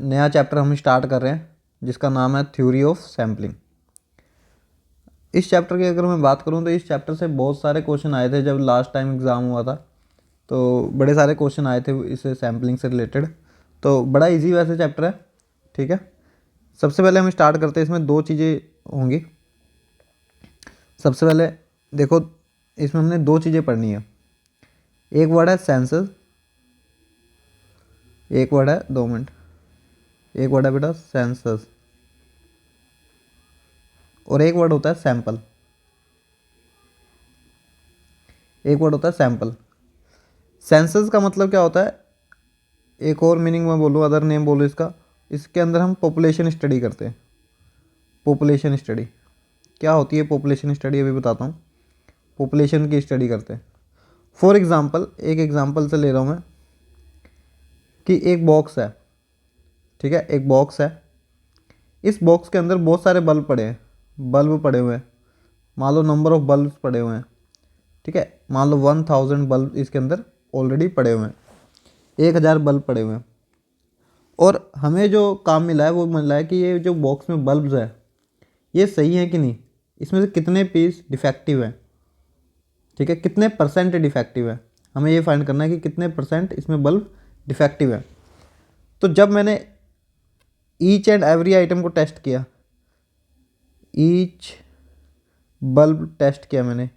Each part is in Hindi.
नया चैप्टर हम स्टार्ट कर रहे हैं जिसका नाम है थ्योरी ऑफ सैम्पलिंग। इस चैप्टर की अगर मैं बात करूं तो इस चैप्टर से बहुत सारे क्वेश्चन आए थे। जब लास्ट टाइम एग्ज़ाम हुआ था तो बड़े सारे क्वेश्चन आए थे इस सैम्पलिंग से रिलेटेड। तो बड़ा इजी वैसे चैप्टर है, ठीक है। सबसे पहले हम स्टार्ट करते हैं। इसमें दो चीज़ें होंगी। सबसे पहले देखो, इसमें हमने दो चीज़ें पढ़नी है। एक वर्ड है सेंसस, एक वर्ड है 2 मिनट, एक वर्ड है बेटा सेंसस, और एक वर्ड होता है सैंपल। एक वर्ड होता है सैंपल। सेंसस का मतलब क्या होता है, एक और मीनिंग मैं बोलूँ, अदर नेम बोलूँ इसका, इसके अंदर हम पॉपुलेशन स्टडी करते हैं। पॉपुलेशन स्टडी क्या होती है? पॉपुलेशन स्टडी अभी बताता हूँ। पॉपुलेशन की स्टडी करते हैं। फॉर एग्ज़ाम्पल, एक एग्ज़ाम्पल से ले रहा हूँ मैं कि एक बॉक्स है, ठीक है। एक बॉक्स है, इस बॉक्स के अंदर बहुत सारे बल्ब पड़े हैं, बल्ब पड़े हुए हैं। मान लो नंबर ऑफ बल्ब पड़े हुए हैं, ठीक है। मान लो 1000 बल्ब इसके अंदर ऑलरेडी पड़े हुए हैं, 1000 बल्ब पड़े हुए हैं। और हमें जो काम मिला है वो मिला है कि ये जो बॉक्स में बल्ब्स है ये सही है कि नहीं, इसमें से कितने पीस डिफेक्टिव हैं, ठीक है। कितने परसेंट डिफेक्टिव है, हमें ये फाइंड करना है कि कितने परसेंट इसमें बल्ब डिफेक्टिव है। तो जब मैंने ईच एंड एवरी आइटम को टेस्ट किया, ईच बल्ब टेस्ट किया मैंने,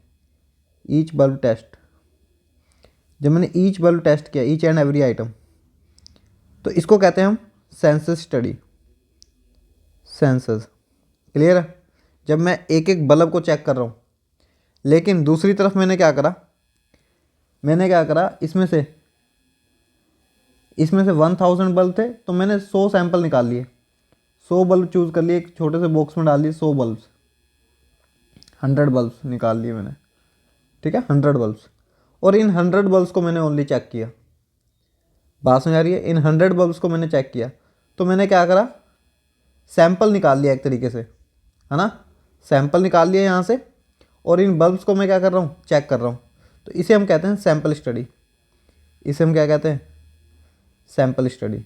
ईच बल्ब टेस्ट, जब मैंने ईच बल्ब टेस्ट किया, ईच एंड एवरी आइटम, तो इसको कहते हैं हम सेंसस स्टडी। सेंसस क्लियर है? जब मैं एक एक बल्ब को चेक कर रहा हूँ, लेकिन दूसरी तरफ मैंने क्या करा, इसमें से 1000 बल्ब थे तो मैंने 100 सैंपल निकाल लिए, 100 बल्ब चूज़ कर लिए, एक छोटे से बॉक्स में डाल लिए 100 बल्ब, 100 बल्ब निकाल लिए मैंने, ठीक है। 100 बल्ब, और इन 100 बल्ब को मैंने ओनली चेक किया। बात समझ आ रही है? इन 100 बल्ब को मैंने चेक किया तो मैंने क्या करा, सैंपल निकाल लिया एक तरीके से, है ना। सैंपल निकाल लिया यहाँ से, और इन बल्ब्स को मैं क्या कर रहा हूँ, चेक कर रहा हूँ। तो इसे हम कहते हैं सैंपल स्टडी। इसे हम क्या कहते हैं? Sample study.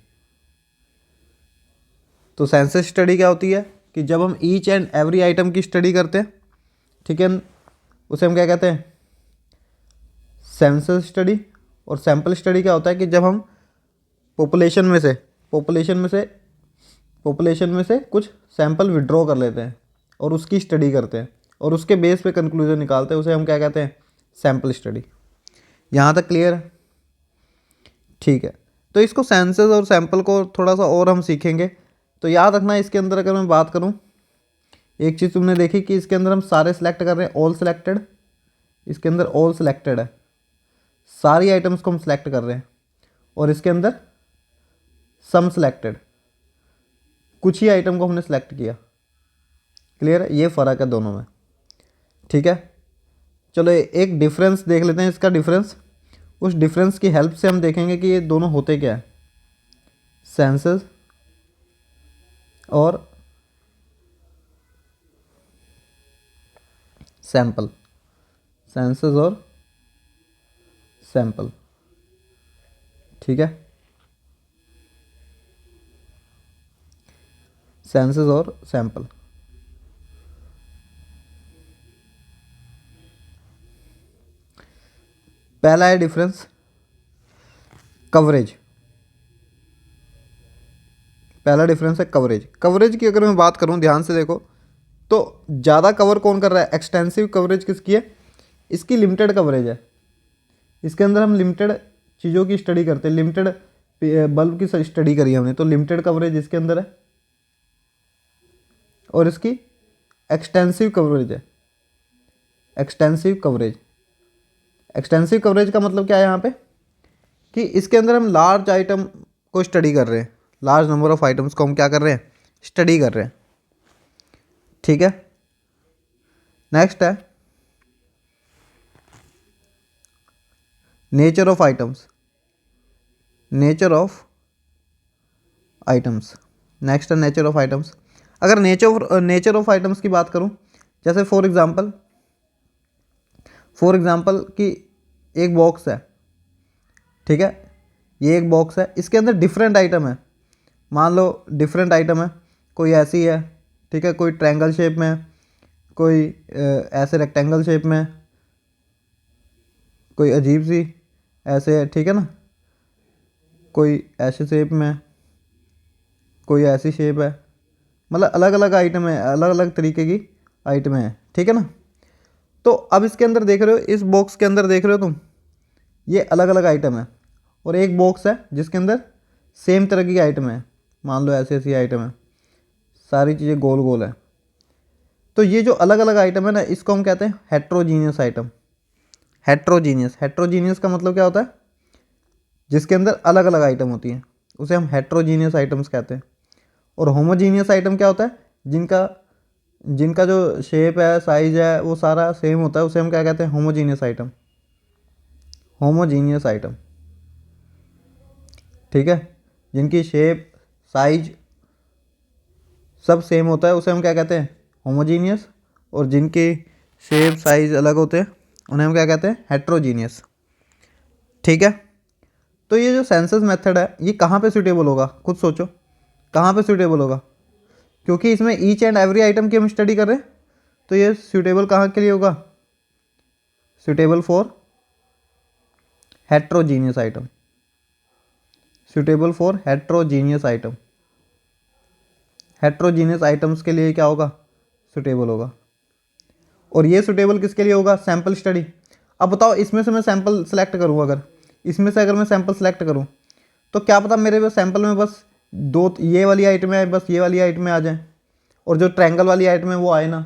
तो सेंसस स्टडी क्या होती है कि जब हम ईच एंड एवरी आइटम की स्टडी करते हैं, ठीक है, उसे हम क्या कहते हैं? Census study. और सैंपल स्टडी क्या होता है कि जब हम पॉपुलेशन में से कुछ सैंपल विड्रॉ कर लेते हैं और उसकी स्टडी करते हैं और उसके बेस पे कंक्लूजन निकालते हैं, उसे हम क्या कहते हैं? Sample study. यहाँ तक क्लियर है? ठीक है। तो इसको सेंसस और सैंपल को थोड़ा सा और हम सीखेंगे। तो याद रखना, इसके अंदर अगर मैं बात करूँ, एक चीज़ तुमने देखी कि इसके अंदर हम सारे सिलेक्ट कर रहे हैं, ऑल सिलेक्टेड। इसके अंदर ऑल सिलेक्टेड है, सारी आइटम्स को हम सिलेक्ट कर रहे हैं। और इसके अंदर सम सिलेक्टेड, कुछ ही आइटम को हमने सेलेक्ट किया। क्लियर है? ये फ़र्क है दोनों में, ठीक है। चलो एक डिफरेंस देख लेते हैं, इसका डिफरेंस। उस डिफरेंस की हेल्प से हम देखेंगे कि ये दोनों होते क्या है, सेंसस और सैंपल। सेंसस और सैंपल, ठीक है। सेंसस और सैंपल। पहला है डिफरेंस, कवरेज। पहला डिफरेंस है कवरेज। कवरेज की अगर मैं बात करूं, ध्यान से देखो, तो ज़्यादा कवर कौन कर रहा है? एक्सटेंसिव कवरेज किसकी है? इसकी लिमिटेड कवरेज है। इसके अंदर हम लिमिटेड चीज़ों की स्टडी करते हैं, लिमिटेड बल्ब की स्टडी करी हमने, तो लिमिटेड कवरेज इसके अंदर है। और इसकी एक्सटेंसिव कवरेज है, एक्सटेंसिव कवरेज। एक्सटेंसिव कवरेज का मतलब क्या है यहाँ पे, कि इसके अंदर हम लार्ज आइटम को स्टडी कर रहे हैं, लार्ज नंबर ऑफ आइटम्स को हम क्या कर रहे हैं? स्टडी कर रहे हैं, ठीक है। नेक्स्ट है nature of items. Nature of items, next है नेचर ऑफ आइटम्स। अगर नेचर ऑफ आइटम्स की बात करूं, जैसे फॉर एग्जांपल कि एक बॉक्स है, ठीक है। ये एक बॉक्स है, इसके अंदर डिफरेंट आइटम है, मान लो डिफरेंट आइटम है, कोई ऐसी है, ठीक है, कोई ट्रायंगल शेप में है, कोई ऐसे रेक्टेंगल शेप में है, कोई अजीब सी ऐसे है, ठीक है ना, कोई ऐसे शेप में है, कोई ऐसी शेप है, मतलब अलग अलग आइटम है, अलग अलग तरीके की आइटम है, ठीक है ना। तो अब इसके अंदर देख रहे हो, इस बॉक्स के अंदर देख रहे हो तुम, ये अलग अलग आइटम है, और एक बॉक्स है जिसके अंदर सेम तरह की आइटम है, मान लो ऐसी ऐसी आइटम है, सारी चीज़ें गोल गोल है। तो ये जो अलग अलग आइटम है ना, इसको हम कहते हैं हेट्रोजीनियस आइटम। हेट्रोजीनियस का मतलब क्या होता है, जिसके अंदर अलग अलग आइटम होती हैं, उसे हम हेट्रोजीनियस आइटम्स कहते हैं। और होमोजीनियस आइटम क्या होता है, जिनका जिनका जो शेप है, साइज है, वो सारा सेम होता है, उसे हम क्या कहते हैं, होमोजीनियस आइटम। होमोजीनियस आइटम, ठीक है, जिनकी शेप, साइज सब सेम होता है, उसे हम क्या कहते हैं, होमोजीनियस। और जिनके शेप, साइज अलग होते हैं, उन्हें हम क्या कहते हैं, हेट्रोजीनियस, ठीक है। तो ये जो सेंसस मेथड है, ये कहाँ पे सूटेबल होगा, खुद सोचो, कहाँ पे सूटेबल होगा, क्योंकि इसमें ईच एंड एवरी आइटम की हम स्टडी कर रहे हैं, तो ये सूटेबल कहाँ के लिए होगा, suitable for heterogeneous item, suitable for heterogeneous item. Heterogeneous items के लिए क्या होगा, सूटेबल होगा। और ये सूटेबल किसके लिए होगा, सैम्पल स्टडी। अब बताओ, इसमें से मैं सैम्पल सेलेक्ट करूँ, अगर इसमें से अगर मैं सैम्पल सेलेक्ट करूँ, तो क्या पता मेरे सैम्पल में बस दो ये वाली आइटमें आए, बस ये वाली आइटमें आ जाएँ, और जो ट्रायंगल वाली आइटम है वो आए ना,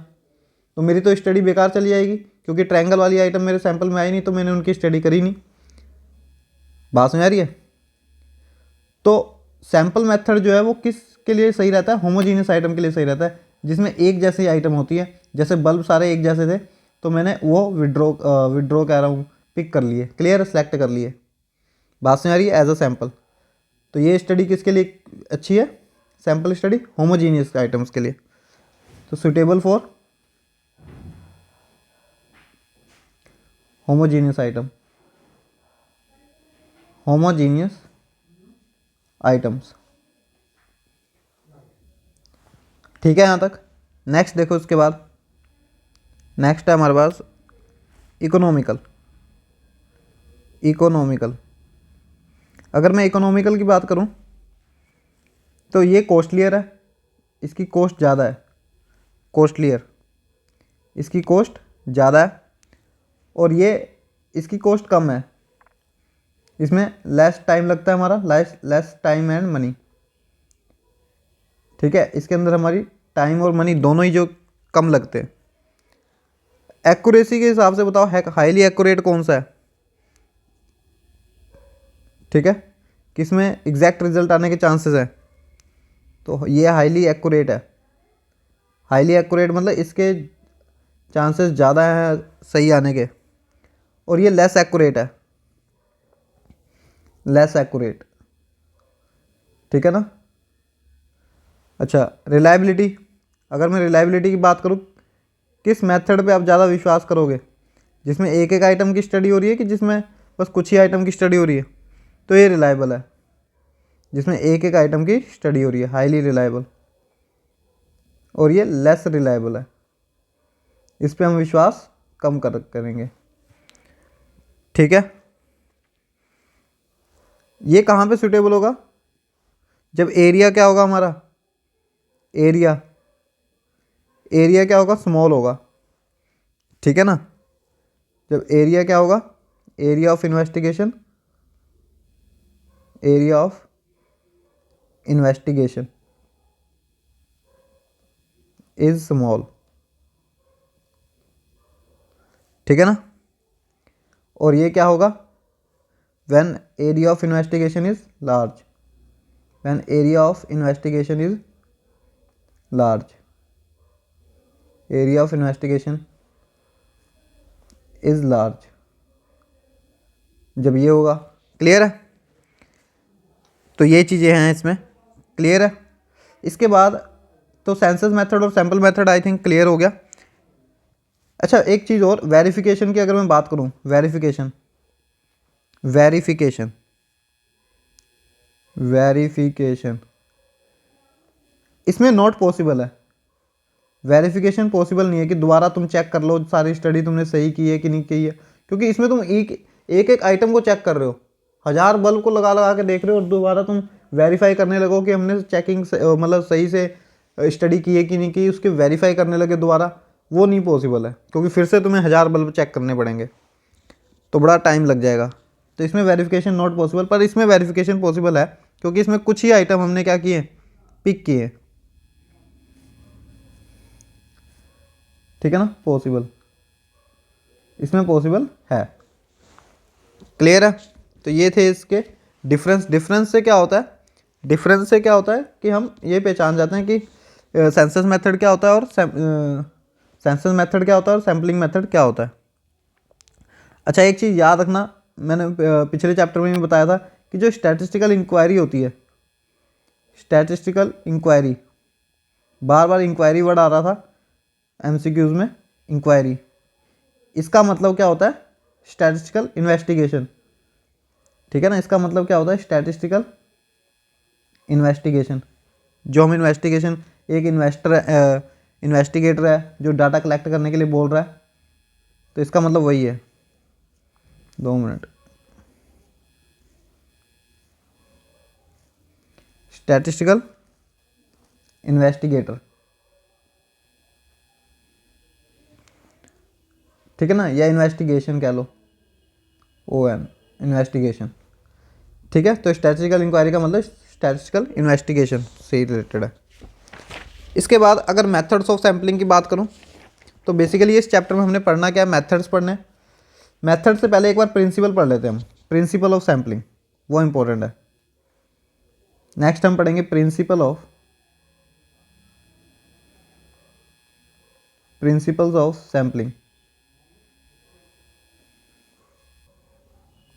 तो मेरी तो स्टडी बेकार चली जाएगी, क्योंकि ट्रायंगल वाली आइटम मेरे सैंपल में आई नहीं, तो मैंने उनकी स्टडी करी नहीं। बात समझ आ रही है। तो सैंपल मेथड जो है वो किसके लिए सही रहता है, होमोजीनियस आइटम के लिए सही रहता है, जिसमें एक जैसी आइटम होती है। जैसे बल्ब सारे एक जैसे थे, तो मैंने वो विड्रॉ कह रहा हूँ, पिक कर लिए, क्लियर, सेलेक्ट कर लिए। बात समझ आ रही है, एज अ सैंपल। तो ये स्टडी किसके लिए अच्छी है, सैंपल स्टडी, होमोजीनियस आइटम्स के लिए। तो suitable for homogeneous item, homogeneous items, ठीक है यहाँ तक। नेक्स्ट देखो, उसके बाद नेक्स्ट है हमारे पास इकोनॉमिकल। इकोनॉमिकल, अगर मैं इकोनॉमिकल की बात करूँ, तो ये कॉस्टलियर है, इसकी कॉस्ट ज़्यादा है, कॉस्टलियर, इसकी कॉस्ट ज़्यादा है, और ये इसकी कॉस्ट कम है, इसमें लेस टाइम लगता है हमारा, लेस टाइम एंड मनी, ठीक है, इसके अंदर हमारी टाइम और मनी दोनों ही जो कम लगते हैं। एक्यूरेसी के हिसाब से बताओ, हाईली एक्यूरेट कौन सा है, ठीक है, किसमें एग्जैक्ट रिजल्ट आने के चांसेस हैं, तो ये हाईली एक्यूरेट है। हाईली एक्यूरेट मतलब इसके चांसेस ज़्यादा हैं सही आने के। और ये लेस एक्यूरेट है, लेस एक्यूरेट, ठीक है ना। अच्छा, रिलायबिलिटी, अगर मैं रिलायबिलिटी की बात करूँ, किस मेथड पे आप ज़्यादा विश्वास करोगे, जिसमें एक एक आइटम की स्टडी हो रही है, कि जिसमें बस कुछ ही आइटम की स्टडी हो रही है, तो ये रिलायबल है। जिसमें एक एक आइटम की स्टडी हो रही है, हाईली रिलायबल। और ये लेस रिलायबल है, इस पे हम विश्वास कम करेंगे, ठीक है। ये कहाँ पे सुटेबल होगा, जब एरिया क्या होगा हमारा, एरिया एरिया क्या होगा, स्मॉल होगा, ठीक है ना। जब एरिया क्या होगा, area of investigation, area of investigation is small, ठीक है ना। और ये क्या होगा, when area of investigation is large, when area of investigation is large, area of investigation is large, जब ये होगा, क्लियर है। तो ये चीज़ें हैं इसमें, क्लियर है। इसके बाद तो सेंसस मेथड और sample method I think clear हो गया। अच्छा, एक चीज़ और, वेरिफिकेशन की अगर मैं बात करूं, वेरिफिकेशन, वेरिफिकेशन, वेरिफिकेशन इसमें नॉट पॉसिबल है, वेरिफिकेशन पॉसिबल नहीं है कि दोबारा तुम चेक कर लो सारी स्टडी तुमने सही की है कि नहीं की है, क्योंकि इसमें तुम एक आइटम को चेक कर रहे हो, 1000 बल्ब को लगा लगा के देख रहे हो और दोबारा तुम वेरीफाई करने लगो कि हमने चेकिंग मतलब सही से स्टडी की है कि नहीं की, उसके वेरीफाई करने लगे दोबारा, वो नहीं पॉसिबल है, क्योंकि फिर से तुम्हें 1000 बल्ब चेक करने पड़ेंगे तो बड़ा टाइम लग जाएगा। तो इसमें वेरिफिकेशन नॉट पॉसिबल, पर इसमें वेरिफिकेशन पॉसिबल है क्योंकि इसमें कुछ ही आइटम हमने क्या किए, पिक किए। ठीक है ना, पॉसिबल, इसमें पॉसिबल है। क्लियर है। तो ये थे इसके डिफरेंस। डिफरेंस से क्या होता है, डिफरेंस से क्या होता है कि हम ये पहचान जाते हैं कि सेंसस मेथड क्या होता है और सेंसस मेथड क्या होता है और सैम्पलिंग मेथड क्या होता है। अच्छा, एक चीज़ याद रखना, मैंने पिछले चैप्टर में भी बताया था कि जो स्टैटिस्टिकल इंक्वायरी होती है, स्टैटिस्टिकल इंक्वायरी, बार बार इंक्वायरी वर्ड आ रहा था एमसीक्यूज में, इंक्वायरी, इसका मतलब क्या होता है, स्टैटिस्टिकल इन्वेस्टिगेशन। ठीक है ना, इसका मतलब क्या होता है, स्टैटिस्टिकल इन्वेस्टिगेशन। जो हम इन्वेस्टिगेशन, एक इन्वेस्टिगेटर है जो डाटा कलेक्ट करने के लिए बोल रहा है, तो इसका मतलब वही है। 2 मिनट, स्टैटिस्टिकल इन्वेस्टिगेटर, ठीक है ना, या इन्वेस्टिगेशन कह लो, ON, इन्वेस्टिगेशन। ठीक है, तो स्टैटिस्टिकल इंक्वायरी का मतलब स्टैटिस्टिकल इन्वेस्टिगेशन से ही रिलेटेड है। इसके बाद अगर मेथड्स ऑफ सैम्पलिंग की बात करूं, तो बेसिकली इस चैप्टर में हमने पढ़ना क्या है, मेथड्स पढ़ने। मेथड से पहले एक बार प्रिंसिपल पढ़ लेते हैं हम, प्रिंसिपल ऑफ सैम्पलिंग, वो इंपॉर्टेंट है। नेक्स्ट हम पढ़ेंगे प्रिंसिपल्स ऑफ सैम्पलिंग।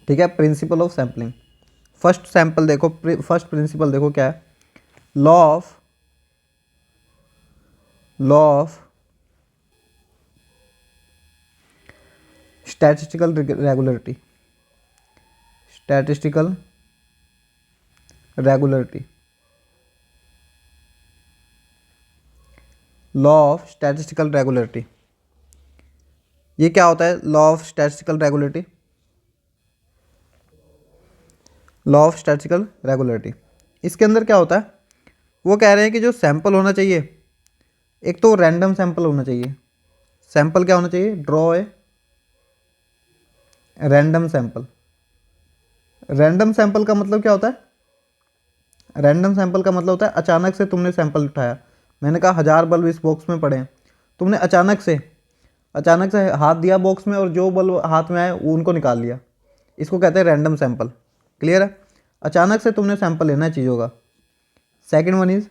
ठीक है, principle of sampling. First sample देखो, फर्स्ट प्रिंसिपल देखो क्या है, law of statistical regularity, statistical regularity, law of statistical regularity. ये क्या होता है law of statistical regularity, law of statistical regularity, इसके अंदर क्या होता है, वो कह रहे हैं कि जो सैंपल होना चाहिए, एक तो रैंडम सैंपल होना चाहिए। सैंपल क्या होना चाहिए, draw a random sample. Random sample का मतलब क्या होता है, रैंडम सैंपल का मतलब होता है अचानक से तुमने सैंपल उठाया, मैंने कहा 1000 बल्ब इस बॉक्स में पड़े हैं, तुमने अचानक से हाथ दिया बॉक्स में और जो बल्ब हाथ में आए उनको निकाल लिया, इसको कहते हैं रैंडम सैंपल। क्लियर है, अचानक से तुमने सैंपल लेना है चीज़ों का। सेकंड वन इज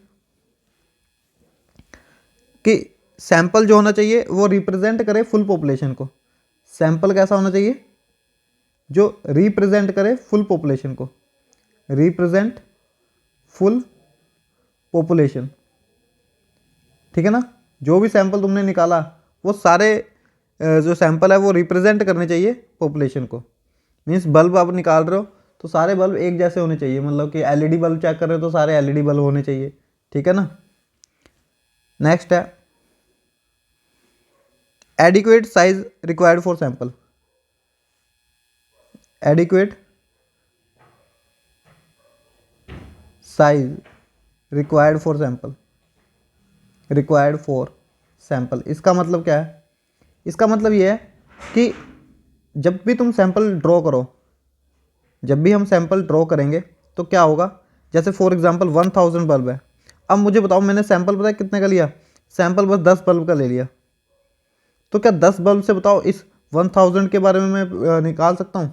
कि सैंपल जो होना चाहिए वो रिप्रेजेंट करे फुल पॉपुलेशन को। सैंपल कैसा होना चाहिए, जो रिप्रेजेंट करे फुल पॉपुलेशन को, रिप्रेजेंट फुल पॉपुलेशन। ठीक है ना, जो भी सैंपल तुमने निकाला वो सारे जो सैंपल है वो रिप्रेजेंट करने चाहिए पॉपुलेशन को। मीन्स बल्ब आप निकाल रहे हो तो सारे बल्ब एक जैसे होने चाहिए, मतलब कि एलईडी बल्ब चेक कर रहे हो तो सारे एलईडी बल्ब होने चाहिए। ठीक है ना। नेक्स्ट है adequate size required for sample, adequate size required for sample, required for sample, इसका मतलब क्या है, इसका मतलब ये है कि जब भी तुम सैंपल ड्रॉ करो, जब भी हम सैंपल ड्रॉ करेंगे तो क्या होगा, जैसे फॉर एग्जांपल 1000 बल्ब है, अब मुझे बताओ मैंने सैंपल पता है कितने का लिया, सैंपल बस 10 बल्ब का ले लिया, तो क्या 10 बल्ब से बताओ इस 1000 के बारे में मैं निकाल सकता हूँ।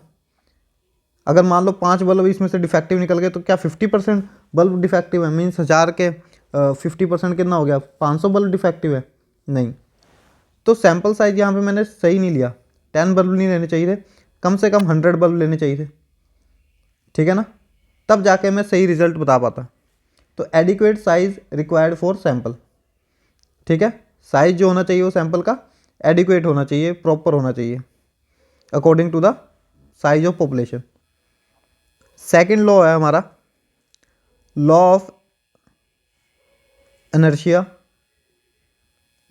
अगर मान लो 5 बल्ब इसमें से डिफेक्टिव निकल गए तो क्या 50% बल्ब डिफेक्टिव है, मीन्स 1000 के 50% कितना हो गया, 500 बल्ब डिफेक्टिव है, नहीं। तो सैंपल साइज यहाँ पे मैंने सही नहीं लिया, 10 बल्ब नहीं लेने चाहिए थे, कम से कम 100 बल्ब लेने चाहिए थे। ठीक है ना, तब जाके मैं सही रिजल्ट बता पाता। तो adequate size required for sample. ठीक है, साइज जो होना चाहिए वो सैंपल का एडिक्वेट होना चाहिए, प्रॉपर होना चाहिए according to the size of population. Second law है हमारा law of inertia,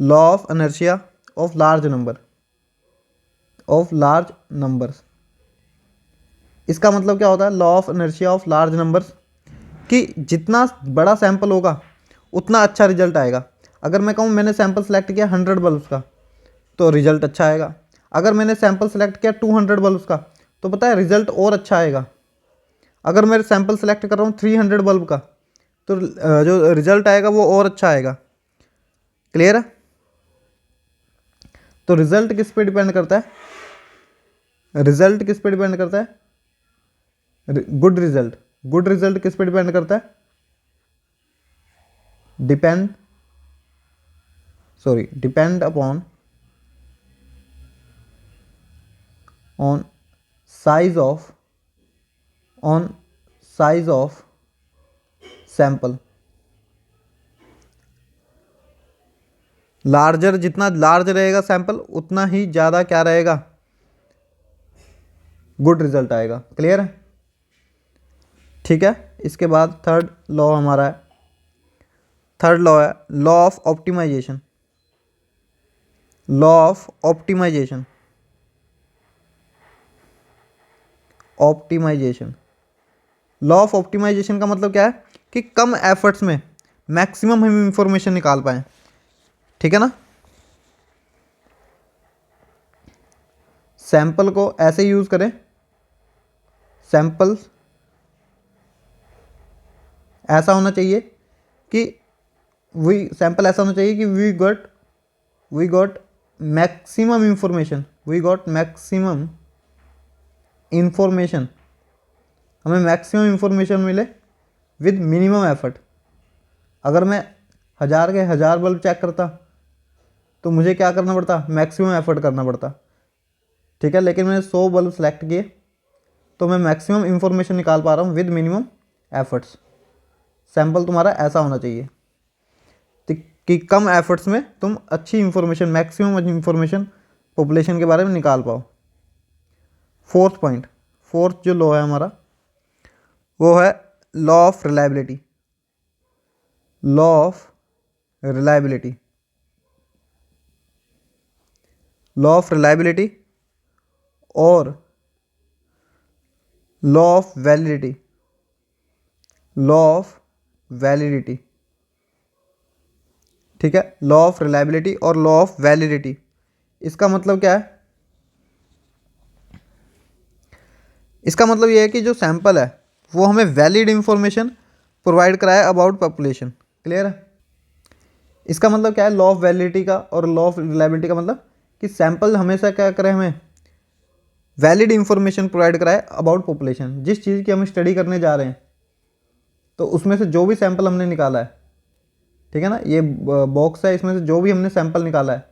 law of inertia of large number, of large numbers। इसका मतलब क्या होता है, law of inertia of large numbers, कि जितना बड़ा सैंपल होगा उतना अच्छा रिजल्ट आएगा। अगर मैं कहूँ मैंने सैंपल सेलेक्ट किया 100 बल्ब का तो रिजल्ट अच्छा आएगा। अगर मैंने सैंपल सेलेक्ट किया 200 बल्ब का तो पता है रिजल्ट और अच्छा आएगा। अगर मैं सैंपल सेलेक्ट कर रहा हूँ 300 बल्ब का तो जो रिजल्ट आएगा वो और अच्छा आएगा। क्लियर है? तो रिजल्ट किस पे डिपेंड करता है, रिजल्ट किस पे डिपेंड करता है, गुड रिजल्ट किस पे डिपेंड करता है, depend upon on size of sample. Larger, जितना लार्ज रहेगा सैंपल उतना ही ज़्यादा क्या रहेगा, गुड रिजल्ट आएगा। क्लियर है? ठीक है। इसके बाद थर्ड लॉ हमारा है, थर्ड लॉ है law of optimization, law of optimization, optimization. Law of optimization का मतलब क्या है कि कम एफर्ट्स में मैक्सिमम हम इंफॉर्मेशन निकाल पाएँ। ठीक है ना? सैंपल को ऐसे यूज करें, सैंपल्स ऐसा होना चाहिए कि सैंपल ऐसा होना चाहिए कि वी गॉट मैक्सिमम इंफॉर्मेशन, हमें मैक्सिमम इंफॉर्मेशन मिले विद मिनिमम एफर्ट। अगर मैं 1000 के 1000 बल्ब चेक करता तो मुझे क्या करना पड़ता, मैक्सिमम एफर्ट करना पड़ता। ठीक है, लेकिन मैंने 100 बल्ब सेलेक्ट किए तो मैं मैक्सिमम इंफॉर्मेशन निकाल पा रहा हूँ विद मिनिमम एफर्ट्स। सैंपल तुम्हारा ऐसा होना चाहिए कि कम एफर्ट्स में तुम अच्छी इंफॉर्मेशन, मैक्सिमम इंफॉर्मेशन पॉपुलेशन के बारे में निकाल पाओ। फोर्थ पॉइंट, फोर्थ जो लॉ है हमारा वो है law of reliability, law of reliability, law of reliability और law of validity, law of validity. ठीक है, लॉ ऑफ रिलायबिलिटी और लॉ ऑफ वैलिडिटी। इसका मतलब क्या है, इसका मतलब ये है कि जो सैंपल है वो हमें वैलिड इंफॉर्मेशन प्रोवाइड कराए अबाउट पॉपुलेशन। क्लियर है? इसका मतलब क्या है लॉ ऑफ वैलिडिटी का और लॉ ऑफ रिलायबिलिटी का, मतलब कि सैंपल हमेशा क्या करे, हमें वैलिड इंफॉर्मेशन प्रोवाइड कराए अबाउट पॉपुलेशन। जिस चीज़ की हम स्टडी करने जा रहे हैं तो उसमें से जो भी सैंपल हमने निकाला है, ठीक है ना, ये बॉक्स है, इसमें से जो भी हमने सैंपल निकाला है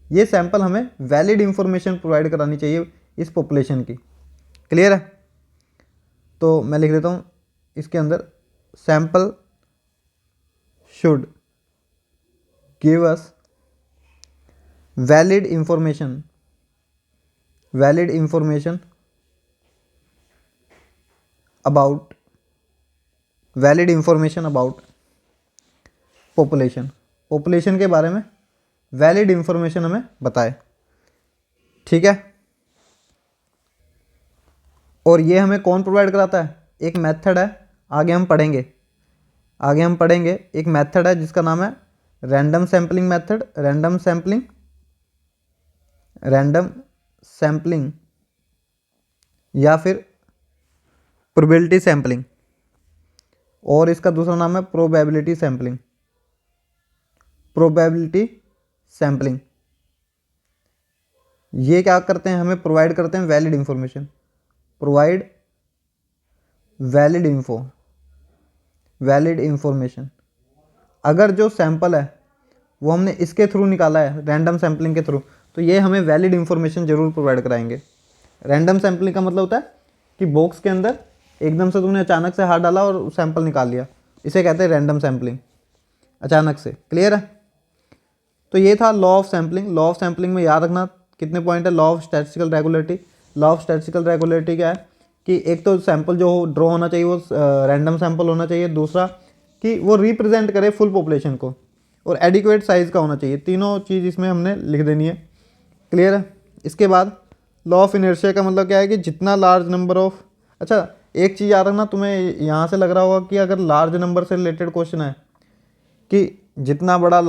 ये सैंपल हमें वैलिड इंफॉर्मेशन प्रोवाइड करानी चाहिए इस पॉपुलेशन की। क्लियर है? तो मैं लिख देता हूँ इसके अंदर, sample should give us valid information about population के बारे में वैलिड इंफॉर्मेशन हमें बताए। ठीक है? और ये हमें कौन प्रोवाइड कराता है, एक मेथड है, आगे हम पढ़ेंगे एक मेथड है जिसका नाम है random sampling method, random sampling या फिर प्रोबेबिलिटी सैम्पलिंग, और इसका दूसरा नाम है प्रोबेबिलिटी सैम्पलिंग। ये क्या करते हैं, हमें प्रोवाइड करते हैं वैलिड इंफॉर्मेशन, वैलिड इंफॉर्मेशन। अगर जो सैंपल है वो हमने इसके थ्रू निकाला है, रैंडम सैम्पलिंग के थ्रू, तो ये हमें वैलिड इंफॉर्मेशन जरूर प्रोवाइड कराएंगे। रैंडम सैम्पलिंग का मतलब होता है कि बॉक्स के अंदर एकदम से तुमने अचानक से हाथ डाला और सैंपल निकाल लिया, इसे कहते हैं रैंडम सैम्पलिंग, अचानक से। क्लियर है? तो ये था law of sampling. Law of sampling में याद रखना कितने पॉइंट है। Law of statistical regularity, law of statistical regularity क्या है कि एक तो सैंपल जो ड्रॉ होना चाहिए वो रैंडम सैंपल होना चाहिए, दूसरा कि वो रिप्रेजेंट करे फुल पॉपुलेशन को। और एडिक्वेट साइज़ का होना चाहिए। तीनों चीज़ इसमें हमने लिख देनी है। क्लियर है। इसके बाद लॉ ऑफ इनर्शिया का मतलब क्या है कि जितना लार्ज नंबर ऑफ, अच्छा एक चीज़ याद रखना, तुम्हें यहाँ से लग रहा होगा कि अगर लार्ज नंबर से रिलेटेड क्वेश्चन है कि जितना बड़ा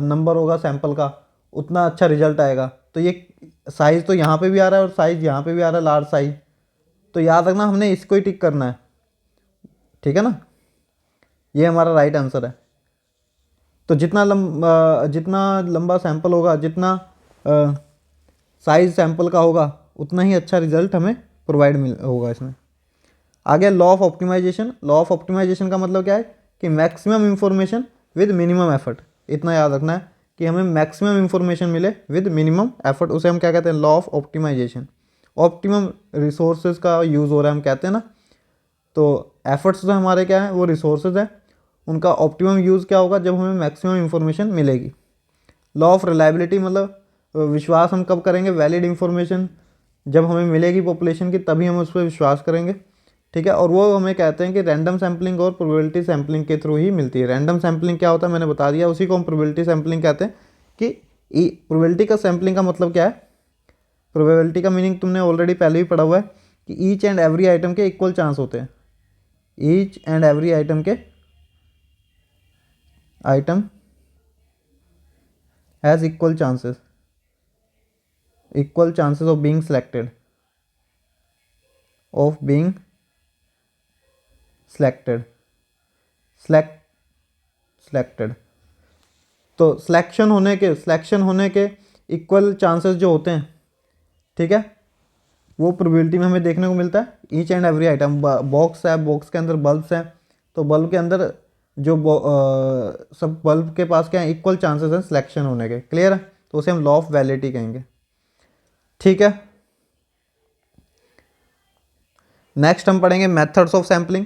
नंबर होगा सैंपल का उतना अच्छा रिजल्ट आएगा, तो ये साइज़ तो यहाँ पे भी आ रहा है और साइज़ यहाँ पे भी आ रहा है, लार्ज साइज, तो याद रखना हमने इसको ही टिक करना है। ठीक है ना, ये हमारा राइट आंसर है। तो जितना लंबा सैंपल होगा, जितना साइज सैंपल का होगा, उतना ही अच्छा रिजल्ट हमें प्रोवाइड होगा इसमें। आगे law of optimization. Law of optimization का मतलब क्या है कि maximum information with minimum effort. इतना याद रखना है कि हमें मैक्सिमम इंफॉर्मेशन मिले विद मिनिमम एफर्ट, उसे हम क्या कहते हैं, law of optimization. Optimum resources का यूज़ हो रहा है हम कहते हैं ना, तो एफर्ट्स जो हमारे क्या है वो रिसोर्सेज है, उनका ऑप्टिमम यूज़ क्या होगा जब हमें मैक्सिमम इंफॉर्मेशन मिलेगी। लॉ ऑफ रिलायबिलिटी मतलब विश्वास हम कब करेंगे, वैलिड इंफॉर्मेशन जब हमें मिलेगी पॉपुलेशन की तभी हम उस पर विश्वास करेंगे। ठीक है, और वो हमें कहते हैं कि रैंडम सैम्पलिंग और प्रोबेबिलिटी सैम्पलिंग के थ्रू ही मिलती है। रैंडम सैम्पलिंग क्या होता है मैंने बता दिया, उसी को हम प्रोबेबिलिटी सैम्पलिंग कहते हैं। कि प्रोबेबिलिटी का सैम्पलिंग का मतलब क्या है, प्रोबेबिलिटी का मीनिंग तुमने ऑलरेडी पहले ही पढ़ा हुआ है कि ईच एंड एवरी आइटम के इक्वल चांस होते हैं। Each and every item has equal chances of being selected. तो सिलेक्शन होने के इक्वल चांसेस जो होते हैं, ठीक है, वो प्रोबेबिलिटी में हमें देखने को मिलता है। Each and every item, box है, बॉक्स के अंदर बल्ब्स हैं, तो बल्ब के अंदर जो सब बल्ब के पास क्या है, इक्वल चांसेस हैं सिलेक्शन होने के। क्लियर है, तो उसे हम लॉ ऑफ वैलिडिटी कहेंगे। ठीक है, नेक्स्ट हम पढ़ेंगे methods of sampling,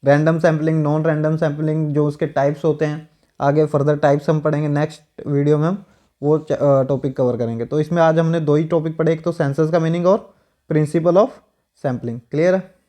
random sampling, non random sampling, जो उसके टाइप्स होते हैं। आगे फर्दर टाइप्स हम पढ़ेंगे, नेक्स्ट वीडियो में हम वो टॉपिक कवर करेंगे। तो इसमें आज हमने दो ही टॉपिक पढ़े, एक तो सेंसस का मीनिंग और प्रिंसिपल ऑफ सैम्पलिंग। क्लियर है।